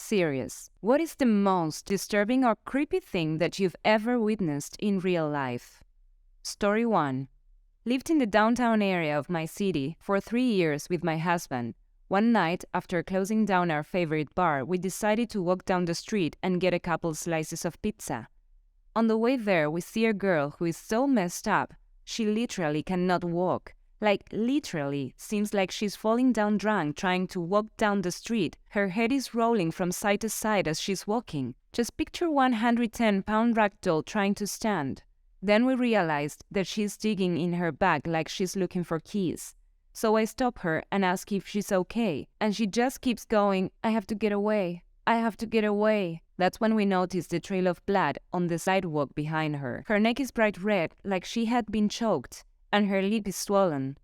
Serious. What is the most disturbing or creepy thing that you've ever witnessed in real life? Story 1. Lived in the downtown area of my city for 3 years with my husband. One night, after closing down our favorite bar, we decided to walk down the street and get a couple slices of pizza. On the way there, we see a girl who is so messed up, she literally cannot walk. Like, literally, seems like she's falling down drunk trying to walk down the street. Her head is rolling from side to side as she's walking. Just picture 110-pound ragdoll trying to stand. Then we realized that she's digging in her bag like she's looking for keys. So I stop her and ask if she's okay, and she just keeps going, "I have to get away. I have to get away." That's when we notice the trail of blood on the sidewalk behind her. Her neck is bright red, like she had been choked, and her lip is swollen.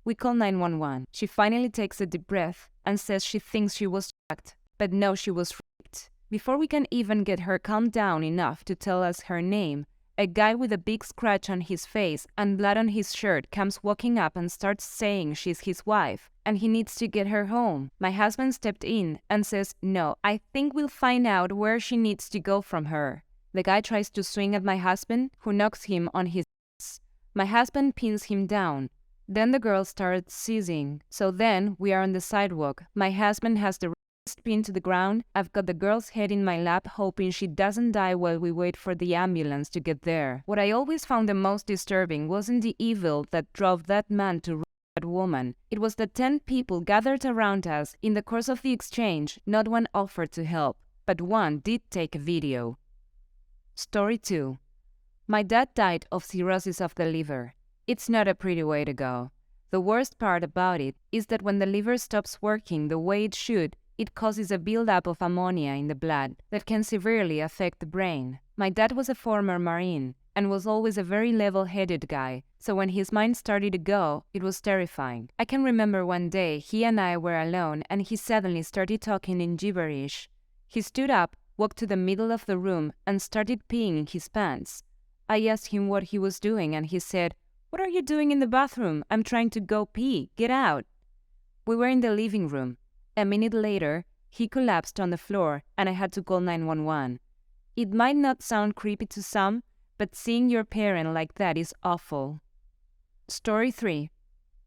We call 911. She finally takes a deep breath and says she thinks she was tracked, but no, she was raped. Before we can even get her calmed down enough to tell us her name, a guy with a big scratch on his face and blood on his shirt comes walking up and starts saying she's his wife and he needs to get her home. My husband stepped in and says, "No, I think we'll find out where she needs to go from her." The guy tries to swing at my husband, who knocks him on his ass. My husband pins him down. Then the girl starts seizing. So then we are on the sidewalk. My husband has the wrist pinned to the ground. I've got the girl's head in my lap, hoping she doesn't die while we wait for the ambulance to get there. What I always found the most disturbing wasn't the evil that drove that man to rape that woman. It was the 10 people gathered around us. In the course of the exchange, not one offered to help, but one did take a video. Story 2. My dad died of cirrhosis of the liver. It's not a pretty way to go. The worst part about it is that when the liver stops working the way it should, it causes a buildup of ammonia in the blood that can severely affect the brain. My dad was a former Marine and was always a very level-headed guy, so when his mind started to go, it was terrifying. I can remember one day he and I were alone and he suddenly started talking in gibberish. He stood up, walked to the middle of the room and started peeing in his pants. I asked him what he was doing and he said, "What are you doing in the bathroom? I'm trying to go pee. Get out." We were in the living room. A minute later, he collapsed on the floor and I had to call 911. It might not sound creepy to some, but seeing your parent like that is awful. Story 3.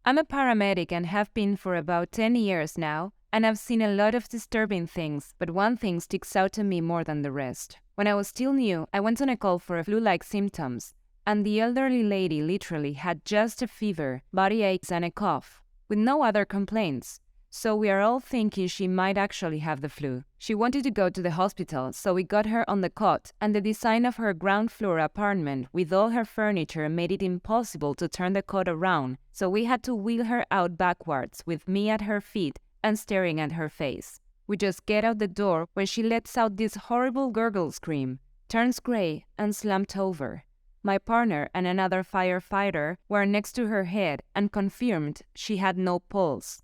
I'm a paramedic and have been for about 10 years now, and I've seen a lot of disturbing things, but one thing sticks out to me more than the rest. When I was still new, I went on a call for flu-like symptoms, and the elderly lady literally had just a fever, body aches and a cough, with no other complaints. So we are all thinking she might actually have the flu. She wanted to go to the hospital, so we got her on the cot, and the design of her ground floor apartment with all her furniture made it impossible to turn the cot around, so we had to wheel her out backwards with me at her feet and staring at her face. We just get out the door when she lets out this horrible gurgle scream, turns gray, and slumped over. My partner and another firefighter were next to her head and confirmed she had no pulse.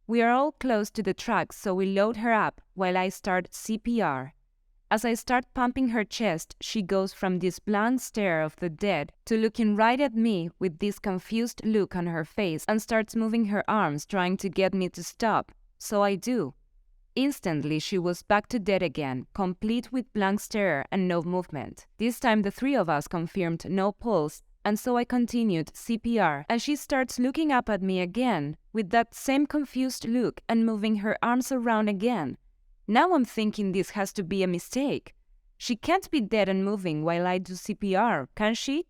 We are all close to the truck, so we load her up while I start CPR. As I start pumping her chest, she goes from this blank stare of the dead to looking right at me with this confused look on her face and starts moving her arms trying to get me to stop. So I do. Instantly, she was back to dead again, complete with blank stare and no movement. This time the 3 of us confirmed no pulse, and so I continued CPR, and she starts looking up at me again with that same confused look and moving her arms around again. Now I'm thinking this has to be a mistake. She can't be dead and moving while I do CPR, can she?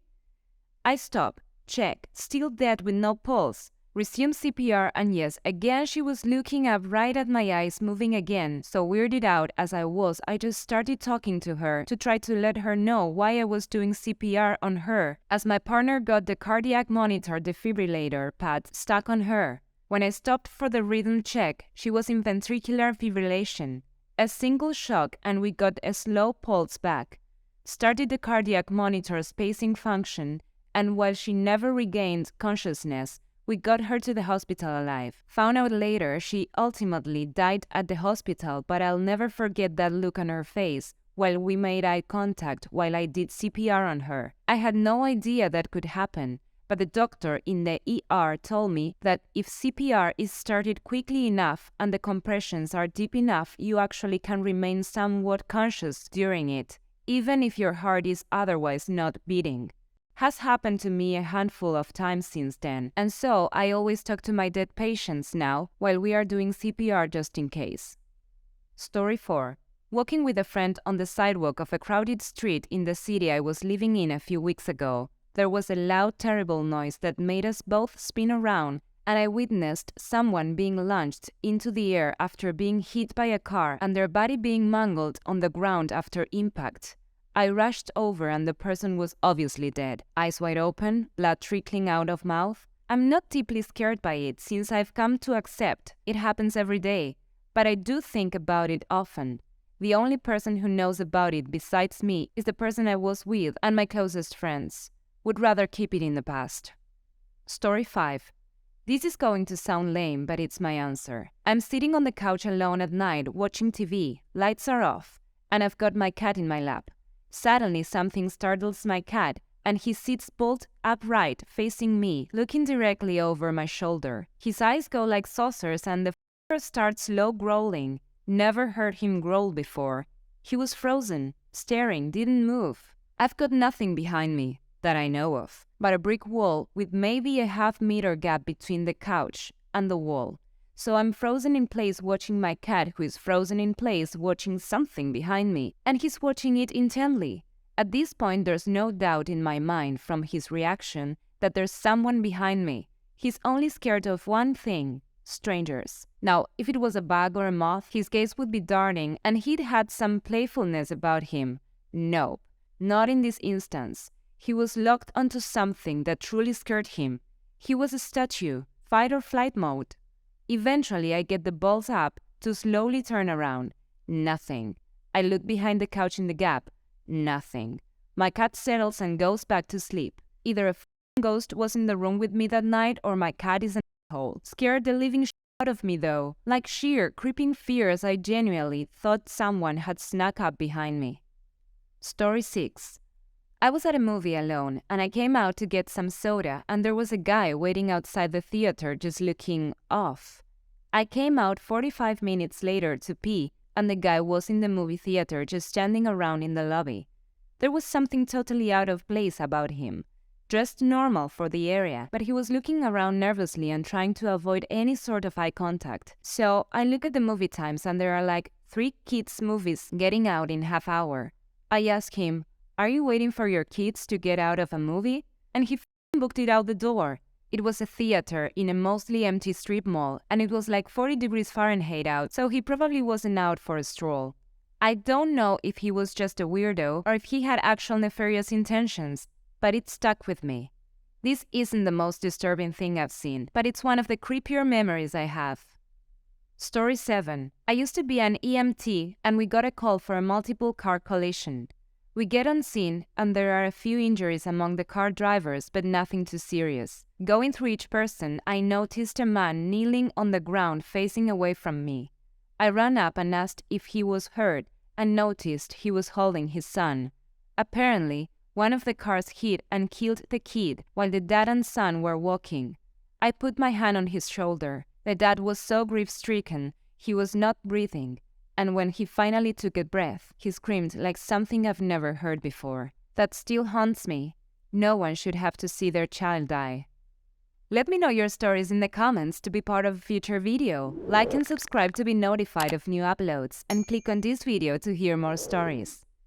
I stop, check, still dead with no pulse. Resume CPR, and yes, again she was looking up right at my eyes, moving again. So weirded out as I was, I just started talking to her to try to let her know why I was doing CPR on her, as my partner got the cardiac monitor defibrillator pad stuck on her. When I stopped for the rhythm check, she was in ventricular fibrillation. A single shock and we got a slow pulse back. Started the cardiac monitor spacing function, and while she never regained consciousness, we got her to the hospital alive. Found out later she ultimately died at the hospital, but I'll never forget that look on her face while we made eye contact while I did CPR on her. I had no idea that could happen, but the doctor in the ER told me that if CPR is started quickly enough and the compressions are deep enough, you actually can remain somewhat conscious during it, even if your heart is otherwise not beating. Has happened to me a handful of times since then, and so I always talk to my dead patients now while we are doing CPR just in case. Story 4. Walking with a friend on the sidewalk of a crowded street in the city I was living in a few weeks ago, there was a loud, terrible noise that made us both spin around, and I witnessed someone being launched into the air after being hit by a car and their body being mangled on the ground after impact. I rushed over and the person was obviously dead, eyes wide open, blood trickling out of mouth. I'm not deeply scared by it since I've come to accept it happens every day, but I do think about it often. The only person who knows about it besides me is the person I was with and my closest friends. Would rather keep it in the past. Story 5. This is going to sound lame, but it's my answer. I'm sitting on the couch alone at night watching TV, lights are off, and I've got my cat in my lap. Suddenly something startles my cat, and he sits bolt upright facing me, looking directly over my shoulder. His eyes go like saucers and the f***er starts slow growling. Never heard him growl before. He was frozen, staring, didn't move. I've got nothing behind me, that I know of, but a brick wall with maybe a half-meter gap between the couch and the wall. So I'm frozen in place watching my cat, who is frozen in place watching something behind me, and he's watching it intently. At this point, there's no doubt in my mind from his reaction that there's someone behind me. He's only scared of one thing: strangers. Now, if it was a bug or a moth, his gaze would be darting and he'd had some playfulness about him. Nope, not in this instance. He was locked onto something that truly scared him. He was a statue, fight or flight mode. Eventually, I get the balls up to slowly turn around. Nothing. I look behind the couch in the gap. Nothing. My cat settles and goes back to sleep. Either a f***ing ghost was in the room with me that night or my cat is an asshole. Scared the living shit out of me though. Like sheer, creeping fear as I genuinely thought someone had snuck up behind me. Story 6. I was at a movie alone, and I came out to get some soda, and there was a guy waiting outside the theater just looking off. I came out 45 minutes later to pee, and the guy was in the movie theater just standing around in the lobby. There was something totally out of place about him. Dressed normal for the area, but he was looking around nervously and trying to avoid any sort of eye contact. So I look at the movie times, and there are like 3 kids' movies getting out in half hour. I ask him, "Are you waiting for your kids to get out of a movie?" And he booked it out the door. It was a theater in a mostly empty strip mall, and it was like 40 degrees Fahrenheit out, so he probably wasn't out for a stroll. I don't know if he was just a weirdo or if he had actual nefarious intentions, but it stuck with me. This isn't the most disturbing thing I've seen, but it's one of the creepier memories I have. Story 7. I used to be an EMT, and we got a call for a multiple car collision. We get on scene, and there are a few injuries among the car drivers, but nothing too serious. Going through each person, I noticed a man kneeling on the ground facing away from me. I ran up and asked if he was hurt, and noticed he was holding his son. Apparently, one of the cars hit and killed the kid while the dad and son were walking. I put my hand on his shoulder. The dad was so grief-stricken, he was not breathing. And when he finally took a breath, he screamed like something I've never heard before. That still haunts me. No one should have to see their child die. Let me know your stories in the comments to be part of a future video. Like and subscribe to be notified of new uploads, and click on this video to hear more stories.